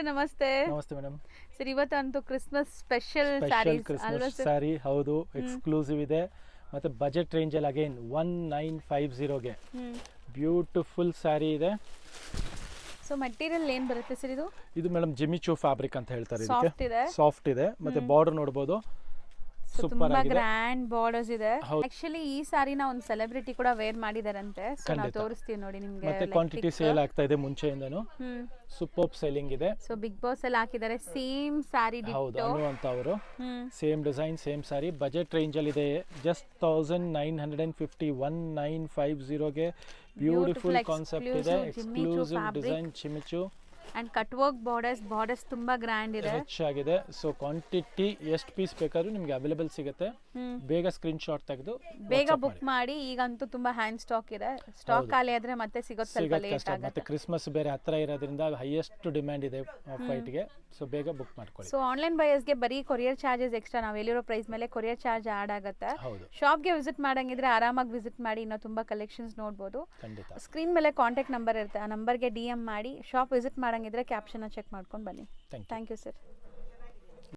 ನಮಸ್ತೆ ನಮಸ್ತೆ madam. Sir, ಇವತ್ತಂತೂ ಕ್ರಿಸ್ಮಸ್ ಸ್ಪೆಷಲ್ ಸ್ಯಾರೀಸ್ ಅಲ್ವಾ ಕ್ರಿಸ್ಮಸ್ ಸರ್? ಸ್ಯಾರಿ ಹೌದು, ಎಕ್ಸ್ಕ್ಲೂಸಿವ್ ಇದೆ ಮತ್ತೆ ಬಜೆಟ್ ರೇಂಜಲ್ಲಿ ಅಗೇನ್ 1950ಗೆ ಬ್ಯೂಟಿಫುಲ್ ಸ್ಯಾರಿ ಇದೆ. ಸೊ ಮೆಟೀರಿಯಲ್ ಏನ್ ಬರುತ್ತೆ ಸರ್ ಇದು? ಇದು ಮೇಡಮ್ ಜಿಮಿಚೂ ಫ್ಯಾಬ್ರಿಕ್ ಅಂತ ಹೇಳ್ತಾರೆ. ಸಾಫ್ಟ್ ಇದಕ್ಕೆ ಇದೆ. ಸಾಫ್ಟ್ ಇದೆ ಮತ್ತೆ ಬಾರ್ಡರ್ ನೋಡ್ಬೋದು, ಸೂಪರ್ ತುಂಬಾ ಆಗಿದೆ. ಗ್ರ್ಯಾಂಡ್ ಬಾರ್ಡರ್ಸ್ ಇದೆ. ಹೌದು. ಆಕ್ಚುಲಿ ಈ ಸಾರಿನ ಒಂದು ಸೆಲೆಬ್ರಿಟಿ ಕೂಡ ವೇರ್ ಮಾಡಿದಾರಂತೆ. ಸೊ ನಾವು ಖಂಡಿತ. ತೋರಿಸ್ತೀವಿ ನೋಡಿ ನಿಮ್ಗೆ. ಮತ್ತೆ ಕ್ವಾಂಟಿಟಿ ಸೇಲ್ ಆಗ್ತಾ ಇದೆ ಮುಂಚೆಯಿಂದನೂ, ಸೂಪರ್ ಸೆಲ್ಲಿಂಗ್ ಇದೆ. ಸೊ ಬಿಗ್ ಬಾಸ್ ಅಲ್ಲಿ ಹಾಕಿದ್ದಾರೆ ಸೇಮ್ ಸಾರಿ ಹೌದು, ಡಿಟೋ. ಅನು ಅಂತ ಅವರು same design same sari. Budget ರೇಂಜಲ್ಲಿ ಇದೆ, ಜಸ್ಟ್ 1950 1950ಗೆ ಬ್ಯೂಟಿಫುಲ್ ಕಾನ್ಸೆಪ್ಟ್ ಇದೆ. ಎಕ್ಸ್ಕ್ಲೂಸಿವ್ ಡಿಸೈನ್ ಚಿಮಿಚು ಅಂಡ್ ಕಟ್ ವರ್ಕ್ ಬಾರ್ಡರ್ಸ್ ತುಂಬಾ ಗ್ರ್ಯಾಂಡ್ ಇದೆ. ರಿಚ್ ಆಗಿದೆ. ಸೊ ಕ್ವಾಂಟಿಟಿ ಎಷ್ಟು ಪೀಸ್ ಬೇಕಾದ್ರೂ ನಿಮ್ಗೆ ಅವೈಲೇಬಲ್ ಸಿಗುತ್ತೆ. ಬೇಗ ಸ್ಕ್ರೀನ್ ಶಾಟ್ ತೆಗೆದು ಬೇಗ ಬುಕ್ ಮಾಡಿ. ಈಗಂತೂ ತುಂಬಾ ಹ್ಯಾಂಡ್ ಸ್ಟಾಕ್ ಇದೆ. ಸ್ಟಾಕ್ ಖಾಲಿ ಆದ್ರೆ ಮತ್ತೆ ಸಿಗೋದು ಸ್ವಲ್ಪ ಸಿಗೋದು ಲೇಟ್ ಕಷ್ಟ. ಮತ್ತೆ ಆಗುತ್ತೆ. ಕ್ರಿಸ್ಮಸ್ ಬೇರೆ ಹತ್ರ ಇರೋದ್ರಿಂದ ಹೈಯೆಸ್ಟ್ ಡಿಮ್ಯಾಂಡ್ ಇದೆ ಫೈಟ್ಗೆ. ಸೊ ಬೇಗ ಬುಕ್ ಮಾಡ್ಕೊಳ್ಳಿ. ಸೊ ಆನ್ಲೈನ್ ಬಯರ್ಸ್ಗೆ ಬರೀ ಕೊರಿಯರ್ ಚಾರ್ಜಸ್ ಎಕ್ಸ್ಟ್ರಾ, ನಾವು ಹೇಳಿರೋ ಪ್ರೈಸ್ ಮೇಲೆ ಕೊರಿಯರ್ ಚಾರ್ಜ್ ಆಡ್ ಆಗುತ್ತೆ. ಹೌದು, ಶಾಪ್ಗೆ ವಿಸಿಟ್ ಮಾಡಂಗಿದ್ರೆ ಆರಾಮಾಗಿ ವಿಸಿಟ್ ಮಾಡಿ, ಇನ್ನೂ ತುಂಬಾ ಕಲೆಕ್ಷನ್ಸ್ ನೋಡ್ಬೋದು. ಖಂಡಿತ. ಸ್ಕ್ರೀನ್ ಮೇಲೆ ಕಾಂಟ್ಯಾಕ್ಟ್ ನಂಬರ್ ಇರುತ್ತೆ, ಆ ನಂಬರ್ಗೆ DM ಮಾಡಿ. ಶಾಪ್ ವಿಸಿಟ್ ಮಾಡಂಗಿದ್ರೆ ಕ್ಯಾಪ್ಷನ್ ಚೆಕ್ ಮಾಡ್ಕೊಂಡು ಬನ್ನಿ. Thank you. Thank you sir.